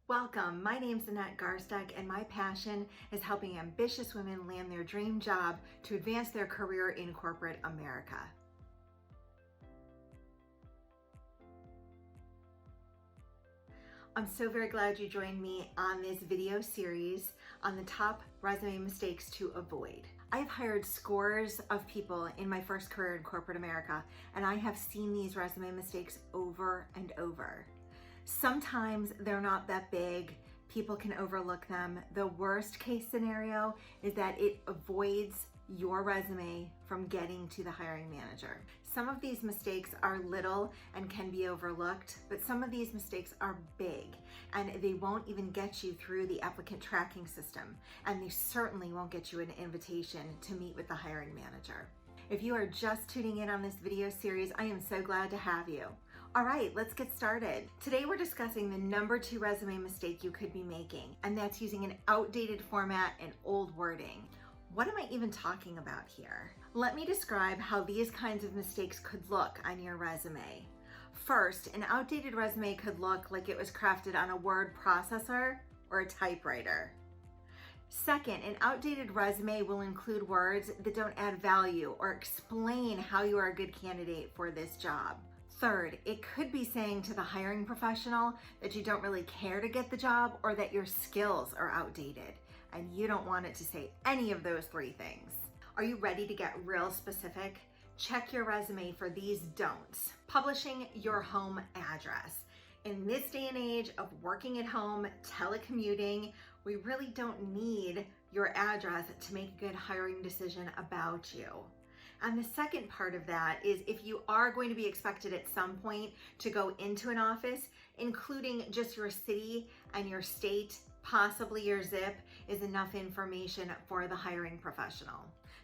Welcome, my name's Annette Garsteck and my passion is helping ambitious women land their dream job to advance their career in corporate America. I'm so very glad you joined me on this video series on the top resume mistakes to avoid. I've hired scores of people in my first career in corporate America, and I have seen these resume mistakes over and over. Sometimes they're not that big, people can overlook them. The worst case scenario is that it avoids your resume from getting to the hiring manager. Some of these mistakes are little and can be overlooked, but some of these mistakes are big and they won't even get you through the applicant tracking system, and they certainly won't get you an invitation to meet with the hiring manager. If you are just tuning in on this video series, I am so glad to have you. All right, let's get started. Today we're discussing the number 2 resume mistake you could be making, and that's using an outdated format and old wording. What am I even talking about here? Let me describe how these kinds of mistakes could look on your resume. First, an outdated resume could look like it was crafted on a word processor or a typewriter. Second, an outdated resume will include words that don't add value or explain how you are a good candidate for this job. Third, it could be saying to the hiring professional that you don't really care to get the job or that your skills are outdated, and you don't want it to say any of those 3 things. Are you ready to get real specific? Check your resume for these don'ts. Publishing your home address. In this day and age of working at home, telecommuting, we really don't need your address to make a good hiring decision about you. And the second part of that is if you are going to be expected at some point to go into an office, including just your city and your state, possibly your zip, is enough information for the hiring professional.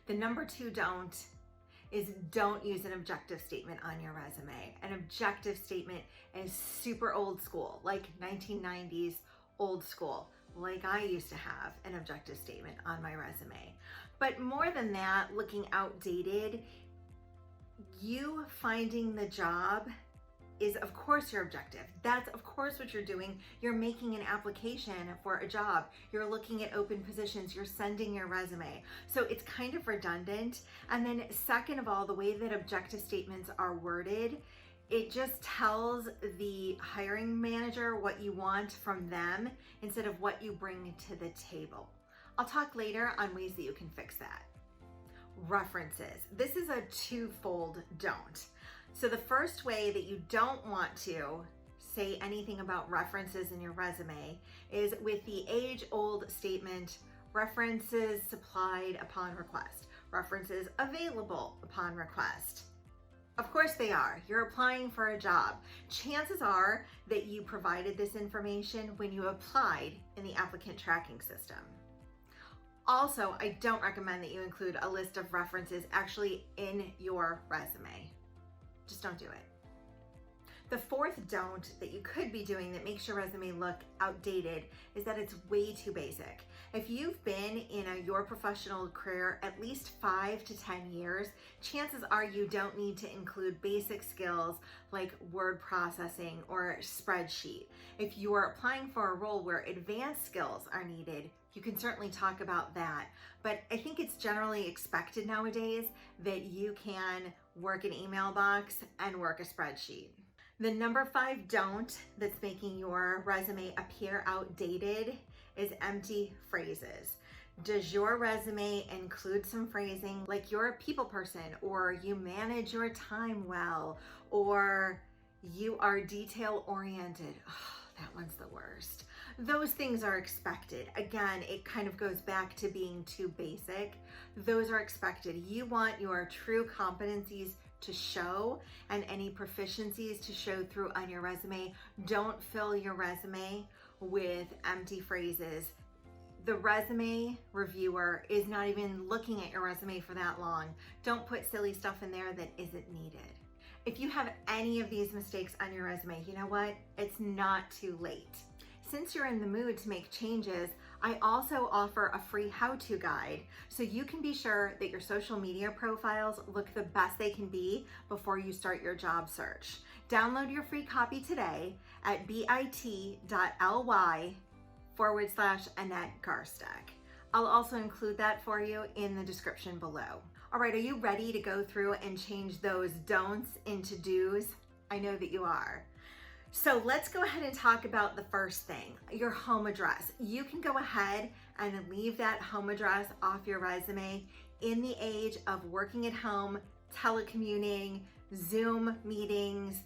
The number 2 don't is don't use an objective statement on your resume. An objective statement is super old school, like 1990s old school, like I used to have an objective statement on my resume. But more than that, looking outdated, you finding the job is of course your objective. That's of course what you're doing. You're making an application for a job. You're looking at open positions. You're sending your resume. So it's kind of redundant. And then second of all, the way that objective statements are worded, it just tells the hiring manager what you want from them instead of what you bring to the table. I'll talk later on ways that you can fix that. References. This is a twofold don't. So the first way that you don't want to say anything about references in your resume is with the age-old statement, references supplied upon request, references available upon request. Of course they are. You're applying for a job. Chances are that you provided this information when you applied in the applicant tracking system. Also, I don't recommend that you include a list of references actually in your resume. Just don't do it. The fourth don't that you could be doing that makes your resume look outdated is that it's way too basic. If you've been in your professional career at least 5 to 10 years, chances are you don't need to include basic skills like word processing or spreadsheet. If you are applying for a role where advanced skills are needed, you can certainly talk about that. But I think it's generally expected nowadays that you can work an email box and work a spreadsheet. The number 5 don't that's making your resume appear outdated is empty phrases. Does your resume include some phrasing like you're a people person, or you manage your time well, or you are detail oriented? Oh, that one's the worst. Those things are expected. Again, it kind of goes back to being too basic. Those are expected. You want your true competencies to show and any proficiencies to show through on your resume. Don't fill your resume with empty phrases. The resume reviewer is not even looking at your resume for that long. Don't put silly stuff in there that isn't needed. If you have any of these mistakes on your resume, you know what? It's not too late. since you're in the mood to make changes, I also offer a free how-to guide so you can be sure that your social media profiles look the best they can be before you start your job search. Download your free copy today at bit.ly/Annette Garsteck. I'll also include that for you in the description below. All right, are you ready to go through and change those don'ts into do's? I know that you are. So let's go ahead and talk about the first thing, your home address. You can go ahead and leave that home address off your resume in the age of working at home, telecommuting, Zoom meetings,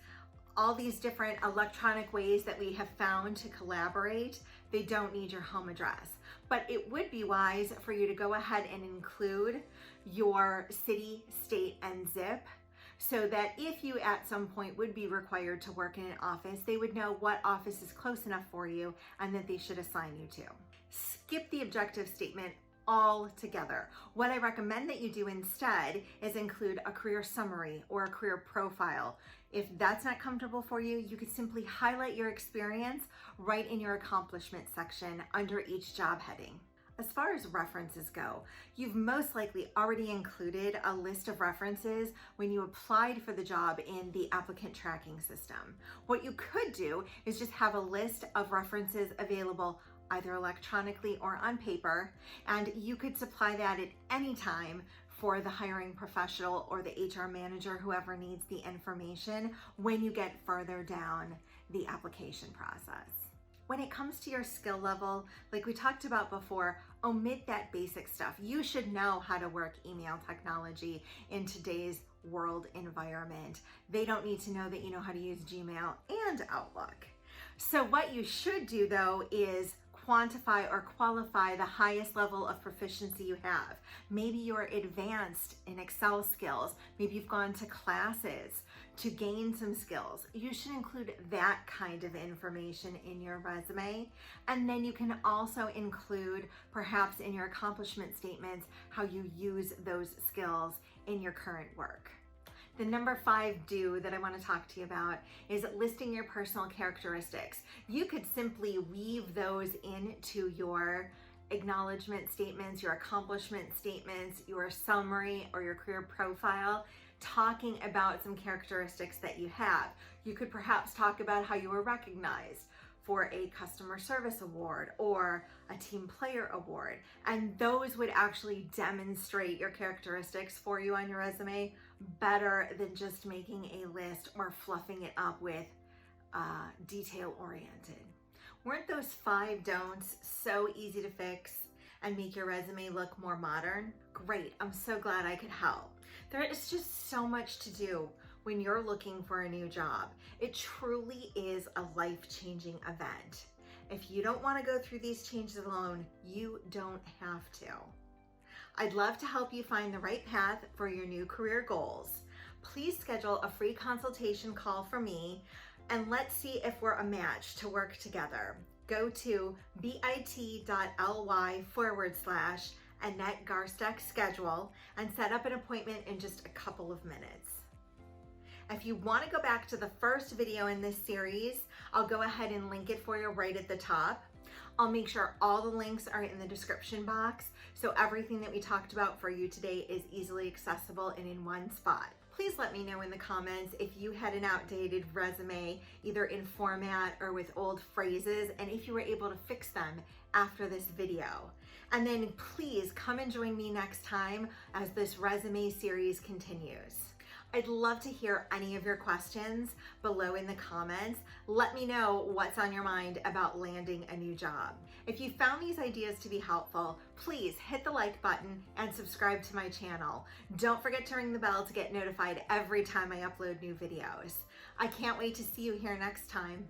all these different electronic ways that we have found to collaborate. They don't need your home address. But it would be wise for you to go ahead and include your city, state, and zip, so that if you at some point would be required to work in an office, they would know what office is close enough for you and that they should assign you to. Skip the objective statement altogether. What I recommend that you do instead is include a career summary or a career profile. If that's not comfortable for you, you could simply highlight your experience right in your accomplishment section under each job heading. As far as references go, you've most likely already included a list of references when you applied for the job in the applicant tracking system. What you could do is just have a list of references available either electronically or on paper, and you could supply that at any time for the hiring professional or the HR manager, whoever needs the information when you get further down the application process. When it comes to your skill level, like we talked about before, omit that basic stuff. You should know how to work email technology in today's world environment. They don't need to know that you know how to use Gmail and Outlook. So what you should do though is quantify or qualify the highest level of proficiency you have. Maybe you're advanced in Excel skills. Maybe you've gone to classes to gain some skills. You should include that kind of information in your resume. And then you can also include perhaps in your accomplishment statements how you use those skills in your current work. The number 5 do that I want to talk to you about is listing your personal characteristics. You could simply weave those into your acknowledgement statements, your accomplishment statements, your summary, or your career profile, talking about some characteristics that you have. You could perhaps talk about how you were recognized for a customer service award or a team player award. And those would actually demonstrate your characteristics for you on your resume better than just making a list or fluffing it up with detail oriented. Weren't those 5 don'ts so easy to fix and make your resume look more modern? Great, I'm so glad I could help. There is just so much to do when you're looking for a new job. It truly is a life-changing event. If you don't want to go through these changes alone, you don't have to. I'd love to help you find the right path for your new career goals. Please schedule a free consultation call for me and let's see if we're a match to work together. Go to bit.ly/Annette Garsteck schedule and set up an appointment in just a couple of minutes. If you want to go back to the first video in this series, I'll go ahead and link it for you right at the top. I'll make sure all the links are in the description box, so everything that we talked about for you today is easily accessible and in one spot. Please let me know in the comments if you had an outdated resume, either in format or with old phrases, and if you were able to fix them after this video. And then please come and join me next time as this resume series continues. I'd love to hear any of your questions below in the comments. Let me know what's on your mind about landing a new job. If you found these ideas to be helpful, please hit the like button and subscribe to my channel. Don't forget to ring the bell to get notified every time I upload new videos. I can't wait to see you here next time.